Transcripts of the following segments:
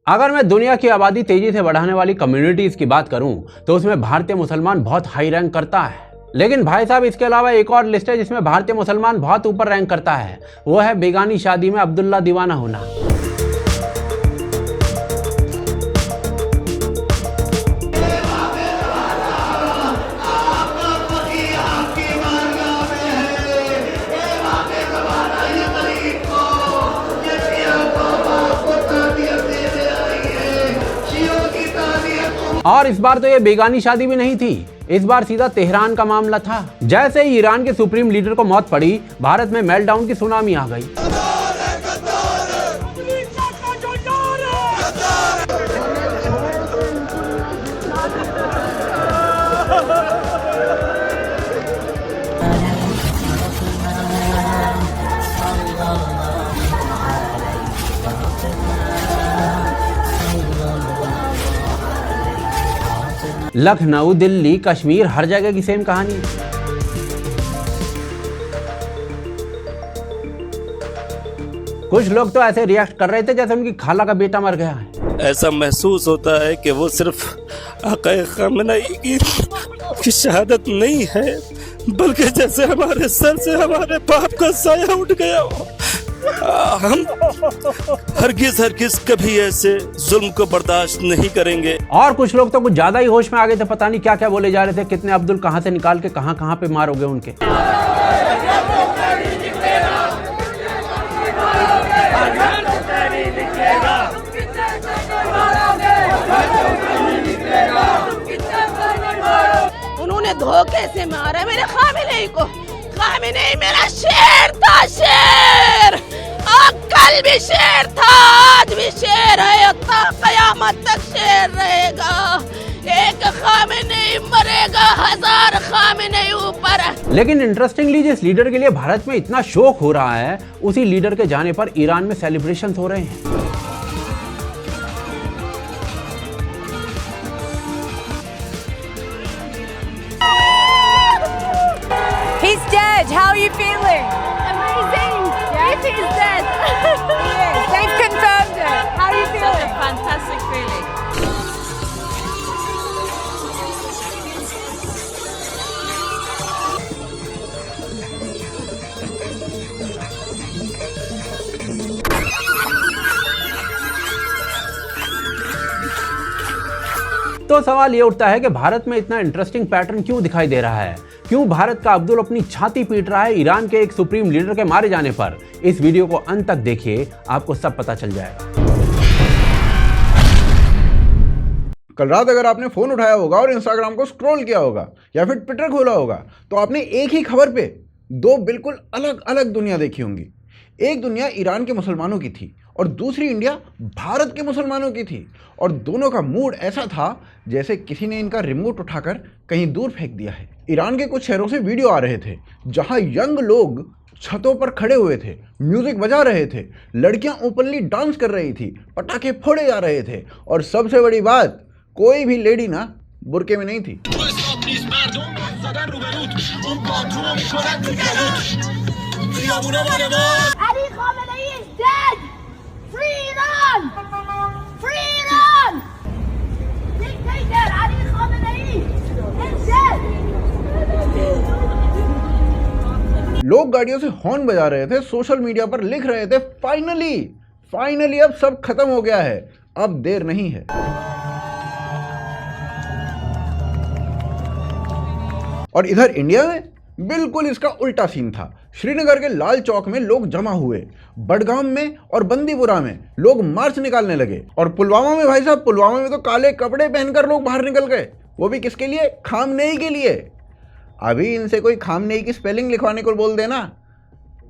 अगर मैं दुनिया की आबादी तेजी से बढ़ाने वाली कम्युनिटीज की बात करूं तो उसमें भारतीय मुसलमान बहुत हाई रैंक करता है। लेकिन भाई साहब, इसके अलावा एक और लिस्ट है जिसमें भारतीय मुसलमान बहुत ऊपर रैंक करता है। वो है बेगानी शादी में अब्दुल्ला दीवाना होना। और इस बार तो ये बेगानी शादी भी नहीं थी, इस बार सीधा तेहरान का मामला था। जैसे ही ईरान के सुप्रीम लीडर को मौत पड़ी, भारत में मेल्टडाउन की सुनामी आ गई। लखनऊ, दिल्ली, कश्मीर, हर जगह की सेम कहानी। कुछ लोग तो ऐसे रिएक्ट कर रहे थे जैसे उनकी खाला का बेटा मर गया है। ऐसा महसूस होता है कि वो सिर्फ आक़ाए ख़ामेनी की शहादत नहीं है, बल्कि जैसे हमारे सर से हमारे बाप का साया उठ गया हो। हम हरगिज़ कभी ऐसे जुल्म को बर्दाश्त नहीं करेंगे। और कुछ लोग तो कुछ ज्यादा ही होश में आ गए थे, पता नहीं क्या क्या बोले जा रहे थे। कितने अब्दुल कहां से निकाल के कहां पे मारोगे उनके। उन्होंने धोखे से मारा मेरे खामिनेई को। खामिनेई मेरा शेर था, शेर। कल भी शेर था, आज भी शेर है, क़यामत तक शेर रहेगा। एक खामिनेई मरेगा, हजार खामिनेई ऊपर। लेकिन इंटरेस्टिंगली जिस लीडर के लिए भारत में इतना शोक हो रहा है, उसी लीडर के जाने पर ईरान में सेलिब्रेशन हो रहे हैं। He's dead. How are you feeling? Amazing. Yes, he's dead. Yes, they've confirmed it. How are you feeling? Such a fantastic feeling. तो सवाल ये उठता है कि भारत में इतना इंटरेस्टिंग पैटर्न क्यों दिखाई दे रहा है? क्यों भारत का अब्दुल अपनी छाती पीट रहा है ईरान के एक सुप्रीम लीडर के मारे जाने पर? इस वीडियो को अंत तक देखिए, आपको सब पता चल जाएगा। कल रात अगर आपने फोन उठाया होगा और इंस्टाग्राम को स्क्रॉल किया होगा या फिर ट्विटर खोला होगा, तो आपने एक ही खबर पे दो बिल्कुल अलग अलग दुनिया देखी होंगी। एक दुनिया ईरान के मुसलमानों की थी और दूसरी इंडिया भारत के मुसलमानों की थी। और दोनों का मूड ऐसा था जैसे किसी ने इनका रिमोट उठाकर कहीं दूर फेंक दिया है। ईरान के कुछ शहरों से वीडियो आ रहे थे जहां यंग लोग छतों पर खड़े हुए थे, म्यूजिक बजा रहे थे, लड़कियां ओपनली डांस कर रही थी, पटाखे फोड़े जा रहे थे, और सबसे बड़ी बात, कोई भी लेडी ना बुर्के में नहीं थी। लोग गाड़ियों से हॉर्न बजा रहे थे, सोशल मीडिया पर लिख रहे थे, फाइनली अब सब खत्म हो गया है, अब देर नहीं है। और इधर इंडिया में बिल्कुल इसका उल्टा सीन था। श्रीनगर के लाल चौक में लोग जमा हुए, बडगाम में और बंदीपुरा में लोग मार्च निकालने लगे, और पुलवामा में भाई साहब, पुलवामा में तो काले कपड़े पहनकर लोग बाहर निकल गए। वो भी किसके लिए? खामनेई के लिए। अभी इनसे कोई खामनेई की स्पेलिंग लिखवाने को बोल देना,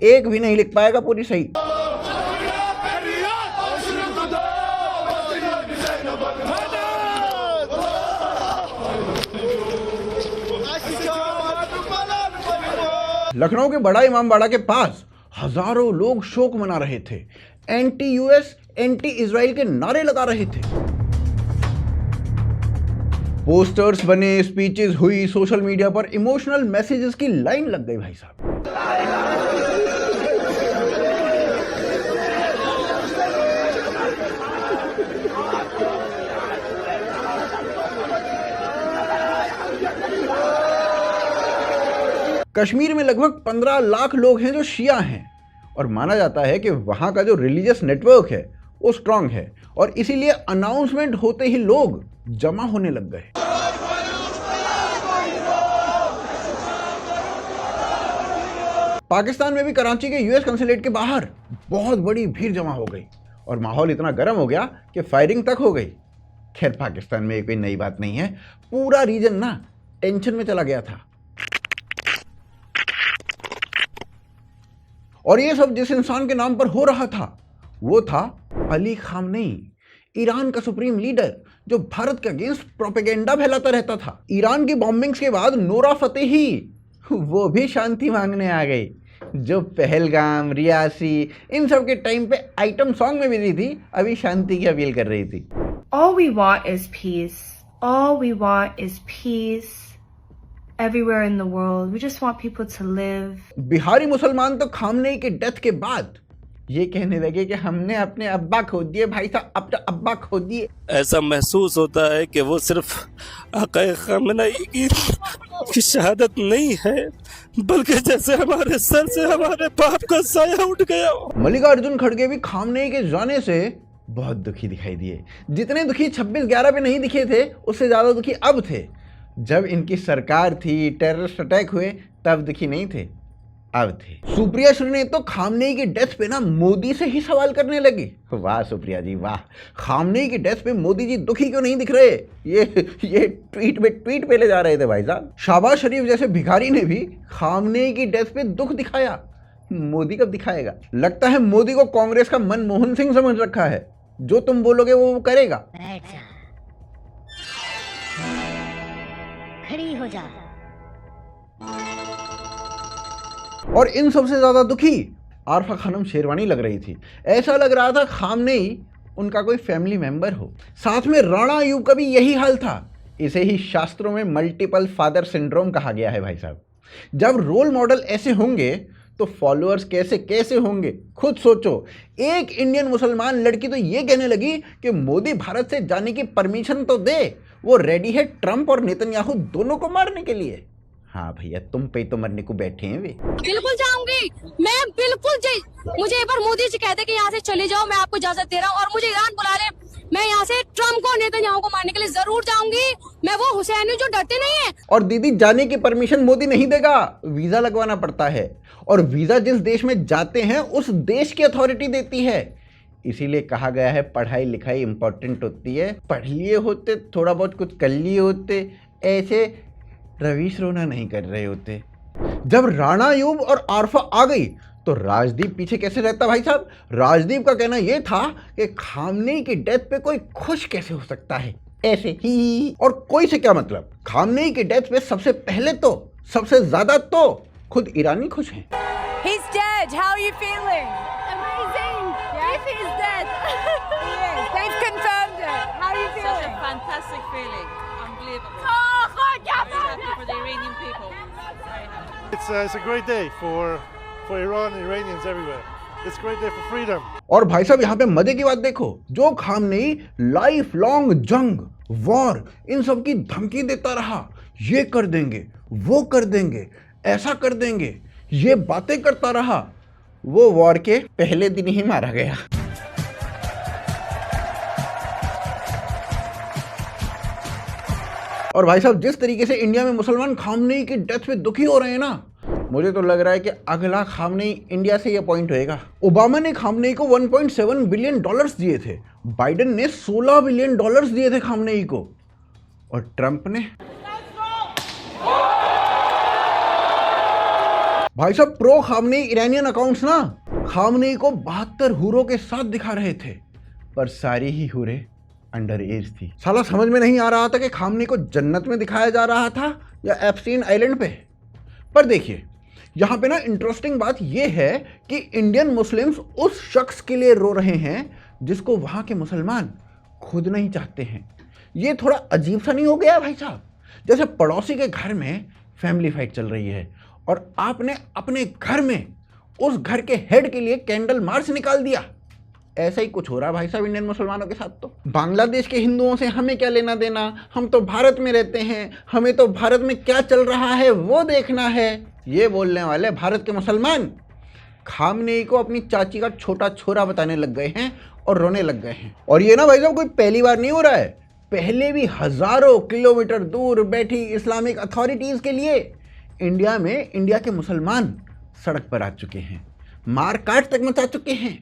एक भी नहीं लिख पाएगा पूरी सही। लखनऊ के बड़ा इमामबाड़ा के पास हजारों लोग शोक मना रहे थे, एंटी यूएस, एंटी इजराइल के नारे लगा रहे थे। पोस्टर्स बने, स्पीचेस हुई, सोशल मीडिया पर इमोशनल मैसेजेस की लाइन लग गई भाई साहब। कश्मीर में लगभग 15 लाख लोग हैं जो शिया हैं और माना जाता है कि वहाँ का जो रिलीजियस नेटवर्क है वो स्ट्रांग है और इसीलिए अनाउंसमेंट होते ही लोग जमा होने लग गए। पाकिस्तान में भी कराची के यूएस कंसुलेट के बाहर बहुत बड़ी भीड़ जमा हो गई और माहौल इतना गर्म हो गया कि फायरिंग तक हो गई। खैर पाकिस्तान में कोई नई बात नहीं है, पूरा रीजन ना टेंशन में चला गया था। और ये सब जिस इंसान के नाम पर हो रहा था वो था अली खामनेई, ईरान का सुप्रीम लीडर जो भारत के अगेंस्ट प्रोपेगेंडा फैलाता रहता था। ईरान की बॉम्बिंग्स के बाद नोरा फतेही वो भी शांति मांगने आ गई, जो पहलगाम, रियासी इन सब के टाइम पे आइटम सॉन्ग में बिजी थी, अभी शांति की अपील कर रही थी। All we want is peace. All we want is peace everywhere in the world. We just want people to live. Bihari मुसलमान तो खामनेई के डेथ के बाद ये कहने लगे कि हमने अपने अब्बा खो दिए, भाई साहब अपने अब्बा खो दिए। ऐसा महसूस होता है कि वो सिर्फ आक़ाए खामेनेई की शहादत नहीं है, बल्कि जैसे हमारे सर से हमारे बाप का साया उठ गया हो। मल्लिकार्जुन खड़गे भी खामनेई के जाने से बहुत दुखी दिखाई दिए। जितने दुखी 26/11 पे नहीं दिखे थे उससे ज़्यादा दुखी अब थे। जब इनकी सरकार थी, टेररिस्ट अटैक हुए, तब दुखी नहीं थे, अब थे। सुप्रिया श्री ने तो खामनेई की डेथ पे ना मोदी से ही सवाल करने लगी। वाह सुप्रिया जी वाह, खामनेई की डेथ पे मोदी जी दुखी क्यों नहीं दिख रहे? ये ट्वीट पे ले जा रहे थे भाई साहब। शहबाज शरीफ जैसे भिखारी ने भी खामनेई की डेथ पे दुख दिखाया, मोदी कब दिखाएगा? लगता है मोदी को कांग्रेस का मनमोहन सिंह समझ रखा है, जो तुम बोलोगे वो करेगा। खड़ी हो जा। और इन सबसे ज्यादा दुखी आरफा खानम शेरवानी लग रही थी। ऐसा लग रहा था खामनेई उनका कोई फैमिली मेंबर हो। साथ में राणा अयूब का भी यही हाल था। इसे ही शास्त्रों में मल्टीपल फादर सिंड्रोम कहा गया है भाई साहब। जब रोल मॉडल ऐसे होंगे तो फॉलोअर्स कैसे कैसे होंगे खुद सोचो। एक इंडियन मुसलमान लड़की तो ये कहने लगी कि मोदी भारत से जाने की परमिशन तो दे, वो रेडी है ट्रंप और नेतन्याहू दोनों को मारने के लिए। हाँ भैया, तुम पे तो मरने को बैठे हैं वे। बिल्कुल जाऊंगी मैं, बिल्कुल मुझे एक बार मोदी जी कहते कि यहाँ से चले जाओ, मैं आपको इजाजत दे रहा हूँ, और मुझे ईरान बुला ले, मैं यहाँ से ट्रम्प को, नेतन्याहू को मारने के लिए जरूर जाऊंगी। मैं वो हुसैन हूँ जो डरते नहीं है। और दीदी, जाने की परमिशन मोदी नहीं देगा, वीजा लगवाना पड़ता है, और वीजा जिस देश में जाते हैं उस देश की अथॉरिटी देती है। इसीलिए कहा गया है पढ़ाई लिखाई इंपॉर्टेंट होती है। पढ़ लिए होते, थोड़ा बहुत कुछ कर लिए होते, ऐसे रवीश रोना नहीं कर रहे होते। जब राणा अयूब और आरफा आ गई तो राजदीप पीछे कैसे रहता भाई साहब? राजदीप का कहना यह था कि खामनेई की डेथ पे कोई खुश कैसे हो सकता है, ऐसे ही। और कोई से क्या मतलब? खामनेई की डेथ पे सबसे पहले तो, सबसे ज्यादा तो खुद ईरानी खुश हैं। He's dead. How are you feeling? Amazing. Yeah? If he's dead. He is. They've confirmed it. How are you Such a feeling? fantastic feeling. Unbelievable. Very happy for the Iranian people. Very happy. It's a great day for Iran and Iranians everywhere. It's a great day for freedom. और भाई साहब यहाँ पे मजे की बात देखो, जो खामनेई लाइफ लॉन्ग जंग, वॉर, इन सब की धमकी देता रहा, ये कर देंगे, वो कर देंगे, ऐसा कर देंगे, ये बातें करता रहा, वो वॉर के पहले दिन ही मारा गया। और भाई साहब, जिस तरीके से इंडिया में मुसलमान खामनेई की डेथ पे दुखी हो रहे हैं ना, मुझे तो लग रहा है कि अगला खामनेई इंडिया से ही अपॉइंट होएगा। ओबामा ने खामनेई को $1.7 बिलियन दिए थे, बाइडेन ने $16 बिलियन दिए थे खामनेई को, और ट्रंप ने भाई साहब प्रो खामनेई ईरानियन अकाउंट्स ना खामनेई को 72 हूरों के साथ दिखा रहे थे, पर सारी ही हूरें अंडर एज थी। साला समझ में नहीं आ रहा था कि खामनेई को जन्नत में दिखाया जा रहा था या एप्स्टीन आइलैंड पे। पर देखिए, यहाँ पे ना इंटरेस्टिंग बात यह है कि इंडियन मुस्लिम्स उस शख्स के लिए रो रहे हैं जिसको वहाँ के मुसलमान खुद नहीं चाहते हैं। ये थोड़ा अजीब सा नहीं हो गया भाई साहब? जैसे पड़ोसी के घर में फैमिली फाइट चल रही है और आपने अपने घर में उस घर के हेड के लिए कैंडल मार्च निकाल दिया। ऐसा ही कुछ हो रहा है भाई साहब इंडियन मुसलमानों के साथ। तो बांग्लादेश के हिंदुओं से हमें क्या लेना देना, हम तो भारत में रहते हैं, हमें तो भारत में क्या चल रहा है वो देखना है, ये बोलने वाले भारत के मुसलमान खामनेई को अपनी चाची का छोटा छोरा बताने लग गए हैं और रोने लग गए हैं। और ये ना भाई साहब कोई पहली बार नहीं हो रहा है, पहले भी हजारों किलोमीटर दूर बैठी इस्लामिक अथॉरिटीज़ के लिए इंडिया में इंडिया के मुसलमान सड़क पर आ चुके हैं, मार काट तक मचा चुके हैं।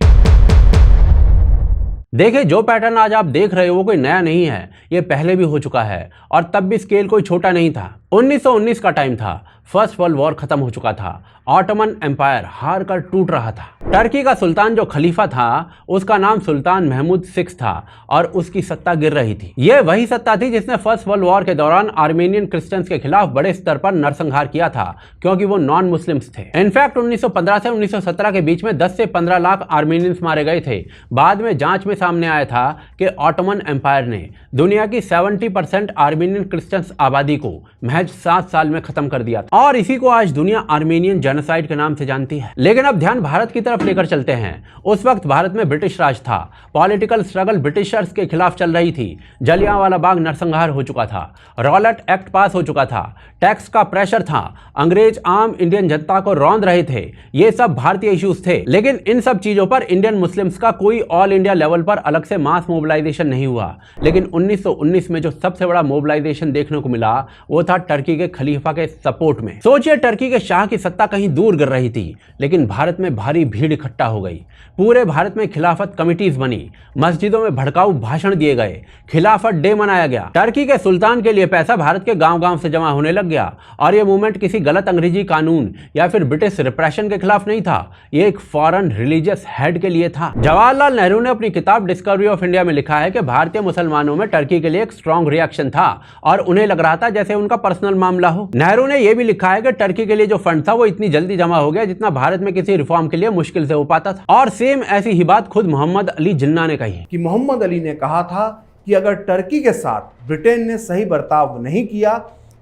देखिए, जो पैटर्न आज आप देख रहे हो वो कोई नया नहीं है, ये पहले भी हो चुका है और तब भी स्केल कोई छोटा नहीं था। 1919 का टाइम था, फर्स्ट वर्ल्ड वॉर खत्म हो चुका था, ऑटोमन एम्पायर हार कर टूट रहा था। टर्की का सुल्तान जो खलीफा था उसका नाम सुल्तान महमूद 6 था और उसकी सत्ता गिर रही थी। ये वही सत्ता थी जिसने फर्स्ट वर्ल्ड वॉर के दौरान आर्मेनियन क्रिश्चियंस के खिलाफ बड़े स्तर पर नरसंहार किया था, क्योंकि वो नॉन मुस्लिम्स थे। इनफैक्ट 1915 से 1917 के बीच में 10 से 15 लाख आर्मेनियंस मारे गए थे। बाद में जांच में सामने आया था कि ऑटोमन एम्पायर ने दुनिया की 70% आर्मेनियन क्रिश्चियंस आबादी को महज 7 साल में खत्म कर दिया था और इसी को आज दुनिया आर्मेनियन जेनोसाइड के नाम से जानती है। लेकिन अब ध्यान भारत की तरफ लेकर चलते हैं। उस वक्त भारत में ब्रिटिश राज था, पॉलिटिकल स्ट्रगल ब्रिटिशर्स के खिलाफ चल रही थी, जलियांवाला बाग नरसंहार हो चुका था, रॉलेट एक्ट पास हो चुका था, टैक्स का प्रेशर था, अंग्रेज आम इंडियन जनता को रौंद रहे थे। ये सब भारतीय इश्यूज थे। लेकिन इन सब चीजों पर इंडियन मुस्लिम्स का कोई ऑल इंडिया लेवल पर अलग से मास मोबिलाइजेशन नहीं हुआ। लेकिन 1919 में जो सबसे बड़ा मोबिलाइजेशन देखने को मिला वो था टर्की के खलीफा के सपोर्ट में। सोचिए, टर्की के शाह की सत्ता कहीं दूर गिर रही थी, लेकिन भारत में भारी भीड़ इकट्ठा हो गई। पूरे भारत में खिलाफत कमिटीज बनी, मस्जिदों में भड़काऊ भाषण दिए गए, खिलाफत डे मनाया गया। टर्की के सुल्तान के लिए पैसा भारत के गांव-गांव से जमा होने लग गया और ये मूवमेंट किसी गलत अंग्रेजी कानून या फिर ब्रिटिश रिप्रेशन के खिलाफ नहीं था, ये एक फॉरेन रिलीजियस हेड के लिए था। जवाहरलाल नेहरू ने अपनी किताब डिस्कवरी ऑफ इंडिया में लिखा है कि भारतीय मुसलमानों में टर्की के लिए एक स्ट्रॉन्ग रिएक्शन था और उन्हें लग रहा था जैसे उनका पर्सनल मामला हो। नेहरू ने यह भी लिखा है कि टर्की के लिए जो फंड था वो इतनी जल्दी जमा हो गया जितना भारत में किसी रिफॉर्म के लिए मुश्किल से हो पाता था। और सेम ऐसी ही बात खुद मोहम्मद अली जिन्ना ने कही कि मोहम्मद अली ने कहा था कि अगर टर्की के साथ ब्रिटेन ने सही बर्ताव नहीं किया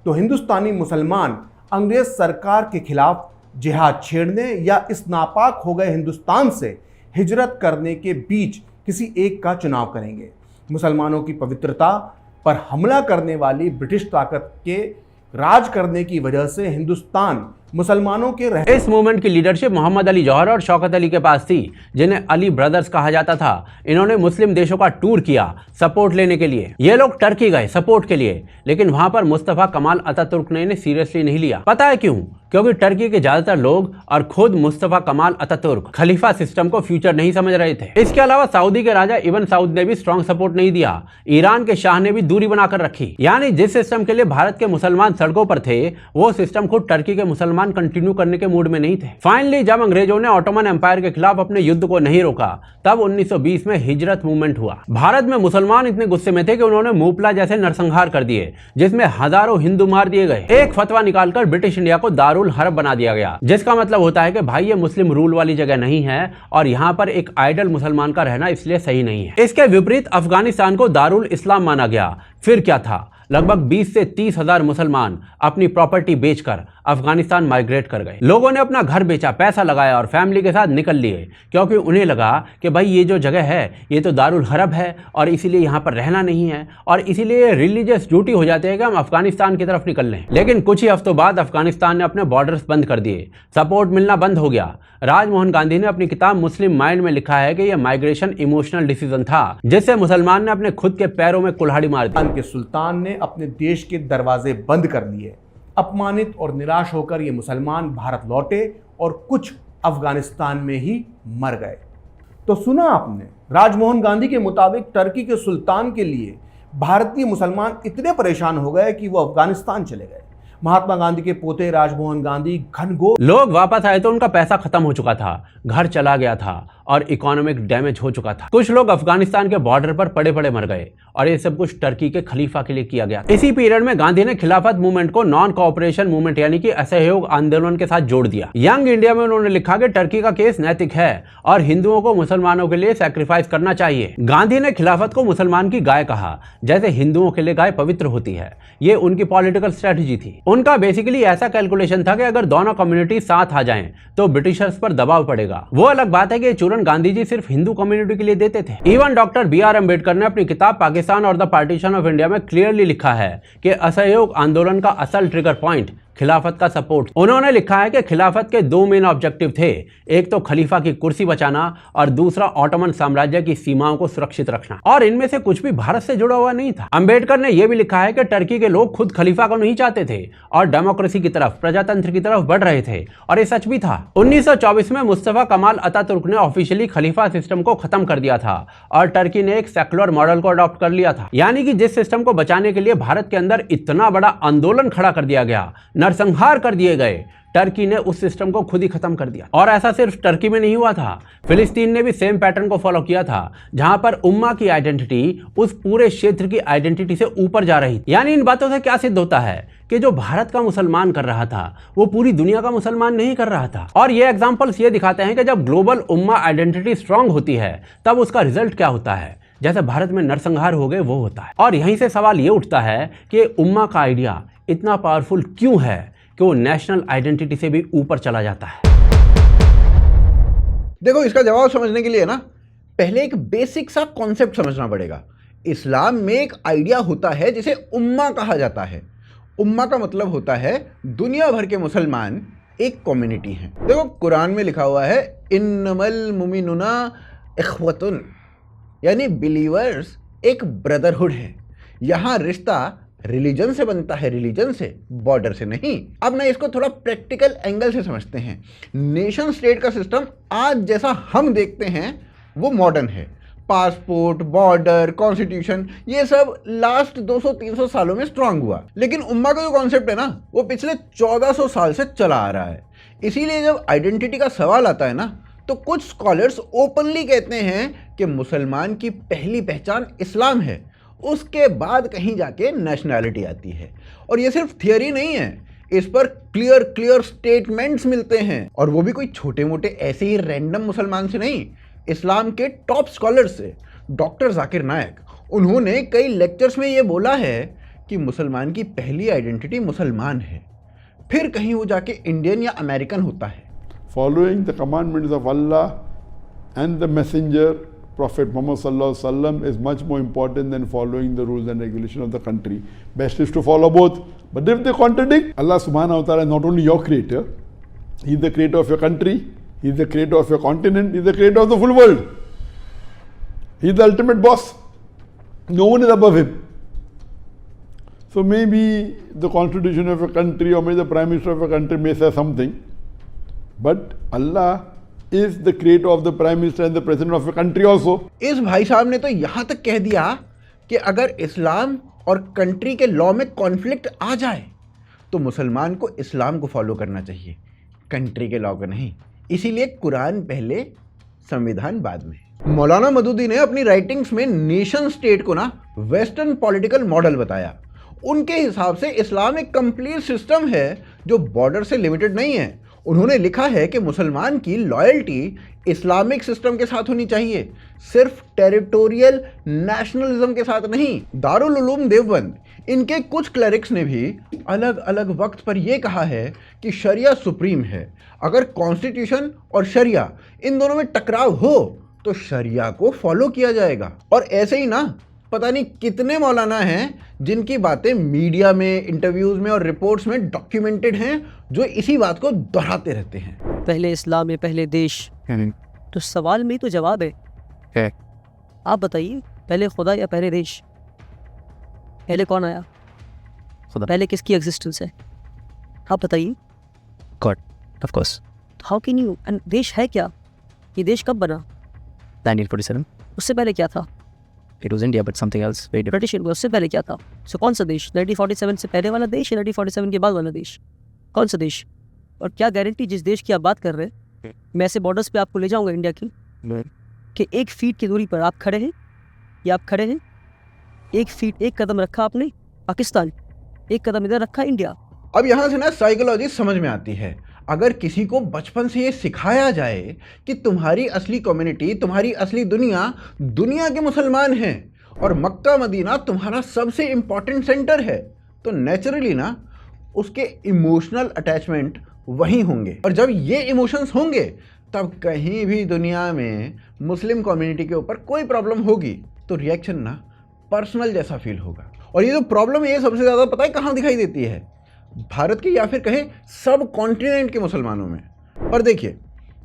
तो हिंदुस्तानी मुसलमान अंग्रेज सरकार के खिलाफ जिहाद छेड़ने या इस नापाक हो गए हिंदुस्तान से हिजरत करने के बीच किसी एक का चुनाव करेंगे। मुसलमानों की पवित्रता पर हमला करने वाली ब्रिटिश ताकत के राज करने की वजह से हिंदुस्तान मुसलमानों के इस मूवमेंट की लीडरशिप मोहम्मद अली जौहर और शौकत अली के पास थी, जिन्हें अली ब्रदर्स कहा जाता था। इन्होंने मुस्लिम देशों का टूर किया सपोर्ट लेने के लिए। ये लोग टर्की गए सपोर्ट के लिए, लेकिन वहां पर मुस्तफा कमाल अतातुर्क ने इन्हें सीरियसली नहीं लिया। पता है क्यों? क्योंकि टर्की के ज्यादातर लोग और खुद मुस्तफा कमाल अतातुर्क खलीफा सिस्टम को फ्यूचर नहीं समझ रहे थे। इसके अलावा सऊदी के राजा इब्न सऊद ने भी स्ट्रॉन्ग सपोर्ट नहीं दिया। ईरान के शाह ने भी दूरी बनाकर रखी। यानी जिस सिस्टम के लिए भारत के मुसलमान सड़कों पर थे वो सिस्टम खुद टर्की के मुसलमान कंटिन्यू करने के मूड में नहीं थे। फाइनली जब अंग्रेजों ने ऑटोमन एम्पायर के खिलाफ अपने युद्ध को नहीं रोका तब 1920 में हिजरत मूवमेंट हुआ। भारत में मुसलमान इतने गुस्से में थे कि उन्होंने मूपला जैसे नरसंहार कर दिए, जिसमें हजारों हिंदू मार दिए गए। एक फतवा निकालकर ब्रिटिश इंडिया को दारुल हर्ब बना दिया गया, जिसका मतलब होता है कि भाई ये मुस्लिम रूल वाली जगह नहीं है और यहाँ पर एक आइडल मुसलमान का रहना इसलिए सही नहीं है। इसके विपरीत अफगानिस्तान को दारुल इस्लाम माना गया। फिर क्या था, लगभग 20 से 30 हजार मुसलमान अपनी प्रॉपर्टी बेचकर अफगानिस्तान माइग्रेट कर गए। लोगों ने अपना घर बेचा, पैसा लगाया और फैमिली के साथ निकल लिए, क्योंकि उन्हें लगा कि भाई ये जो जगह है ये तो दारुल हरब है और इसीलिए यहाँ पर रहना नहीं है और इसीलिए रिलीजियस ड्यूटी हो जाती है कि हम अफगानिस्तान की तरफ निकल लें। लेकिन कुछ ही हफ्तों बाद अफगानिस्तान ने अपने बॉर्डर्स बंद कर दिए, सपोर्ट मिलना बंद हो गया। राजमोहन गांधी ने अपनी किताब मुस्लिम माइंड में लिखा है कि यह माइग्रेशन इमोशनल डिसीजन था जिससे मुसलमान ने अपने खुद के पैरों में कुल्हाड़ी मार दी। के सुल्तान ने अपने देश के दरवाजे बंद कर दिए। अपमानित और निराश होकर ये मुसलमान भारत लौटे और कुछ अफगानिस्तान में ही मर गए। तो सुना आपने, राजमोहन गांधी के मुताबिक टर्की के सुल्तान के लिए भारतीय मुसलमान इतने परेशान हो गए कि वो अफगानिस्तान चले गए। महात्मा गांधी के पोते राजमोहन गांधी घनघोर लोग वापस आए तो उनका पैसा खत्म हो चुका था, घर चला गया था और इकोनॉमिक डैमेज हो चुका था। कुछ लोग अफगानिस्तान के बॉर्डर पर पड़े पड़े मर गए और ये सब कुछ टर्की के खलीफा के लिए किया गया। इसी पीरियड में गांधी ने खिलाफत मूवमेंट को नॉन कोऑपरेशन मूवमेंट यानी कि असहयोग आंदोलन के साथ जोड़ दिया। यंग इंडिया में उन्होंने लिखा कि टर्की का केस नैतिक है और हिंदुओं को मुसलमानों के लिए सैक्रिफाइस करना चाहिए। गांधी ने खिलाफत को मुसलमान की गाय कहा, जैसे हिंदुओं के लिए गाय पवित्र होती है। ये उनकी पॉलिटिकल स्ट्रेटजी थी। उनका बेसिकली ऐसा कैलकुलेशन था कि अगर दोनों कम्युनिटी साथ आ जाएं तो ब्रिटिशर्स पर दबाव पड़ेगा। वो अलग बात है कि चूरन आंदोलन गांधी जी सिर्फ हिंदू कम्युनिटी के लिए देते थे। Even doctor B.R. अम्बेडकर ने अपनी किताब पाकिस्तान और द पार्टीशन ऑफ इंडिया में क्लियरली लिखा है कि असहयोग आंदोलन का असल ट्रिगर पॉइंट खिलाफत का सपोर्ट। उन्होंने लिखा है कि खिलाफत के दो मेन ऑब्जेक्टिव थे, एक तो खलीफा की कुर्सी बचाना और दूसरा ऑटोमन साम्राज्य की सीमाओं को सुरक्षित रखना, और इनमें से कुछ भी भारत से जुड़ा हुआ नहीं था। अंबेडकर ने यह भी लिखा है कि टर्की के लोग खुद खलीफा को नहीं चाहते थे और डेमोक्रेसी की तरफ, प्रजातंत्र की तरफ बढ़ रहे थे, और ये सच भी था। 1924 में मुस्तफा कमाल अतातुर्क ने ऑफिशियली खलीफा सिस्टम को खत्म कर दिया था और टर्की ने एक सेकुलर मॉडल को अडॉप्ट कर लिया था। यानी कि जिस सिस्टम को बचाने के लिए भारत के अंदर इतना बड़ा आंदोलन खड़ा कर दिया गया, नरसंहार कर दिए गए, टर्की ने उस सिस्टम को खुद ही खत्म कर दिया। और ऐसा सिर्फ टर्की में नहीं हुआ था, फिलिस्तीन ने भी सेम पैटर्न को फॉलो किया था, जहां पर उम्मा की आइडेंटिटी उस पूरे क्षेत्र की आइडेंटिटी से ऊपर जा रही थी। यानी इन बातों से क्या सिद्ध होता है कि जो भारत का मुसलमान कर रहा था वो पूरी दुनिया का मुसलमान नहीं कर रहा था। और ये एग्जांपल्स ये दिखाते हैं कि जब ग्लोबल उम्मा आइडेंटिटी स्ट्रांग होती है तब उसका रिजल्ट क्या होता है। जैसे भारत में नरसंहार हो गए वो होता है। और यहीं से सवाल ये उठता है कि उम्मा का आइडिया इतना पावरफुल क्यों है कि वो नेशनल आइडेंटिटी से भी ऊपर चला जाता है। देखो, इसका जवाब समझने के लिए ना पहले एक बेसिक सा कॉन्सेप्ट समझना पड़ेगा। इस्लाम में एक आइडिया होता है जिसे उम्मा कहा जाता है। उम्मा का मतलब होता है दुनिया भर के मुसलमान एक कम्युनिटी हैं। देखो, कुरान में लिखा हुआ है इन्नमल मुमिनुना इख्वतुन, यानी बिलीवर्स एक ब्रदरहुड है। यहाँ रिश्ता रिलीजन से बनता है, रिलीजन से, बॉर्डर से नहीं। अब ना इसको थोड़ा प्रैक्टिकल एंगल से समझते हैं। नेशन स्टेट का सिस्टम आज जैसा हम देखते हैं वो मॉडर्न है। पासपोर्ट, बॉर्डर, कॉन्स्टिट्यूशन, ये सब लास्ट 200-300 सालों में स्ट्रांग हुआ। लेकिन उम्मा का जो कॉन्सेप्ट है ना वो पिछले 1400 साल से चला आ रहा है। इसीलिए जब आइडेंटिटी का सवाल आता है ना तो कुछ स्कॉलर्स ओपनली कहते हैं कि मुसलमान की पहली पहचान इस्लाम है, उसके बाद कहीं जाके नेशनैलिटी आती है। और ये सिर्फ थियरी नहीं है, इस पर क्लियर स्टेटमेंट्स मिलते हैं, और वो भी कोई छोटे मोटे ऐसे ही रैंडम मुसलमान से नहीं, इस्लाम के टॉप स्कॉलर्स से। डॉक्टर जाकिर नायक, उन्होंने कई लेक्चर्स में ये बोला है कि मुसलमान की पहली आइडेंटिटी मुसलमान है, फिर कहीं वो जाके इंडियन या अमेरिकन होता है। Following the commandments of Allah and the Messenger, Prophet Muhammad Sallallahu Alaihi Wasallam, is much more important than following the rules and regulations of the country. Best is to follow both. But if they contradict, Allah Subhanahu wa Ta'ala is not only your creator, He is the creator of your country, He is the creator of your continent, He is the creator of the full world. He is the ultimate boss. No one is above Him. So maybe the constitution of a country or maybe the prime minister of a country may say something, but Allah is the creator of the prime minister and the president of a country also. इस भाई साहब ने तो यहाँ तक कह दिया कि अगर इस्लाम और कंट्री के लॉ में कॉन्फ्लिक्ट आ जाए तो मुसलमान को इस्लाम को फॉलो करना चाहिए, कंट्री के लॉ को नहीं। इसीलिए कुरान पहले, संविधान बाद में। मौलाना मदूदी ने अपनी राइटिंग्स में नेशन स्टेट को ना वेस्टर्न पॉलिटिकल मॉडल बताया। उनके हिसाब से इस्लाम एक कंप्लीट सिस्टम है जो बॉर्डर से लिमिटेड नहीं है। उन्होंने लिखा है कि मुसलमान की लॉयल्टी इस्लामिक सिस्टम के साथ होनी चाहिए, सिर्फ टेरिटोरियल नेशनलिज्म के साथ नहीं। दारुल उलूम देवबंद, इनके कुछ क्लरिक्स ने भी अलग अलग वक्त पर यह कहा है कि शरिया सुप्रीम है। अगर कॉन्स्टिट्यूशन और शरिया इन दोनों में टकराव हो तो शरिया को फॉलो किया जाएगा। और ऐसे ही ना पता नहीं कितने मौलाना हैं जिनकी बातें मीडिया में, इंटरव्यूज में और रिपोर्ट्स में डॉक्यूमेंटेड हैं, जो इसी बात को दोहराते रहते हैं। पहले इस्लाम है, पहले देश। तो सवाल में तो जवाब है। आप बताइए, पहले खुदा या पहले देश? पहले कौन आया? खुदा। पहले किसकी एग्जिस्टेंस है? आप बताइए। God, of course. How can you? And देश है क्या? ये देश कब बना? 1947। उससे पहले क्या था? It was India, but something else very different. British India. उससे पहले क्या था? सो कौन सा देश? 1947 से पहले वाला देश या 1947 के बाद वाला देश? कौन सा देश? और क्या गारंटी जिस देश की आप बात कर रहे हैं, मैं ऐसे बॉर्डर्स पे आपको ले जाऊंगा इंडिया की, कि 1 फीट की दूरी पर आप खड़े हैं या आप खड़े हैं? 1 फीट, 1 कदम रखा आपने पाकिस्तान, 1 कदम इधर रखा इंडिया। अब यहाँ से ना साइकोलॉजी समझ में आती है। अगर किसी को बचपन से ये सिखाया जाए कि तुम्हारी असली कम्युनिटी, तुम्हारी असली दुनिया दुनिया के मुसलमान हैं और मक्का मदीना तुम्हारा सबसे इम्पॉर्टेंट सेंटर है, तो नेचुरली ना उसके इमोशनल अटैचमेंट वहीं होंगे। और जब ये इमोशंस होंगे तब कहीं भी दुनिया में मुस्लिम कम्युनिटी के ऊपर कोई प्रॉब्लम होगी तो रिएक्शन ना पर्सनल जैसा फील होगा। और ये जो प्रॉब्लम है ये सबसे ज़्यादा पता है कहाँ दिखाई देती है? भारत के या फिर कहें सब कॉन्टिनेंट के मुसलमानों में। पर देखिए,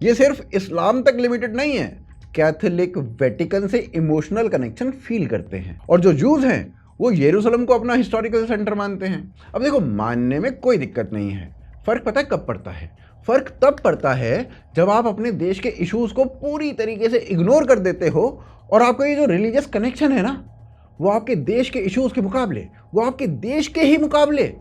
ये सिर्फ इस्लाम तक लिमिटेड नहीं है। कैथोलिक वेटिकन से इमोशनल कनेक्शन फील करते हैं, और जो जूज हैं वो यरूशलेम को अपना हिस्टोरिकल सेंटर मानते हैं। अब देखो, मानने में कोई दिक्कत नहीं है। फ़र्क पता है कब पड़ता है? फ़र्क तब पड़ता है जब आप अपने देश के इश्यूज़ को पूरी तरीके से इग्नोर कर देते हो और आपका ये जो रिलीजियस कनेक्शन है ना, वो आपके देश के इश्यूज़ के मुकाबले, वो आपके देश के ही मुकाबले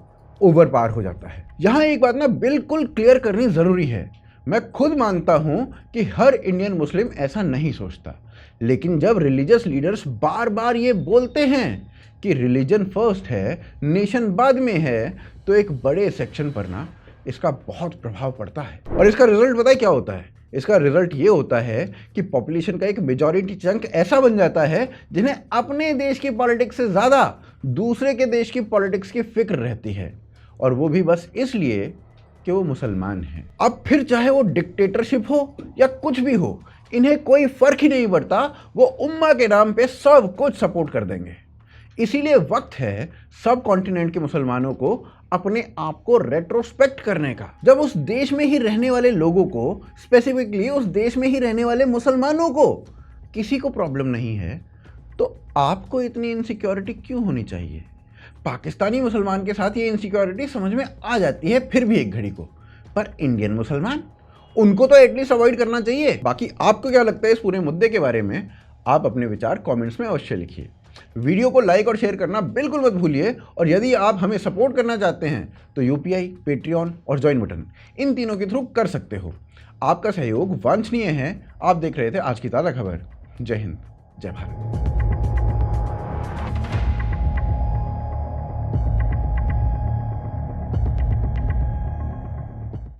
ओवर पार हो जाता है। यहाँ एक बात ना बिल्कुल क्लियर करनी ज़रूरी है। मैं खुद मानता हूँ कि हर इंडियन मुस्लिम ऐसा नहीं सोचता, लेकिन जब रिलीजियस लीडर्स बार बार ये बोलते हैं कि रिलीजन फर्स्ट है, नेशन बाद में है, तो एक बड़े सेक्शन पर ना इसका बहुत प्रभाव पड़ता है। और इसका रिजल्ट पता है क्या होता है? इसका रिजल्ट ये होता है कि पॉपुलेशन का एक मेजॉरिटी चंक ऐसा बन जाता है जिन्हें अपने देश की पॉलिटिक्स से ज़्यादा दूसरे के देश की पॉलिटिक्स की फिक्र रहती है, और वो भी बस इसलिए कि वो मुसलमान हैं। अब फिर चाहे वो डिक्टेटरशिप हो या कुछ भी हो, इन्हें कोई फ़र्क ही नहीं पड़ता, वो उम्मा के नाम पे सब कुछ सपोर्ट कर देंगे। इसीलिए वक्त है सब कॉन्टिनेंट के मुसलमानों को अपने आप को रेट्रोस्पेक्ट करने का। जब उस देश में ही रहने वाले लोगों को, स्पेसिफिकली उस देश में ही रहने वाले मुसलमानों को किसी को प्रॉब्लम नहीं है, तो आपको इतनी इनसिक्योरिटी क्यों होनी चाहिए? पाकिस्तानी मुसलमान के साथ ये इनसिक्योरिटी समझ में आ जाती है फिर भी एक घड़ी को, पर इंडियन मुसलमान, उनको तो एटलीस्ट अवॉइड करना चाहिए। बाकी आपको क्या लगता है इस पूरे मुद्दे के बारे में? आप अपने विचार कमेंट्स में अवश्य लिखिए। वीडियो को लाइक और शेयर करना बिल्कुल मत भूलिए, और यदि आप हमें सपोर्ट करना चाहते हैं तो यूपीआई, पेट्रियन और ज्वाइन बटन, इन तीनों के थ्रू कर सकते हो। आपका सहयोग वांछनीय है। आप देख रहे थे आज की ताज़ा खबर। जय हिंद, जय भारत।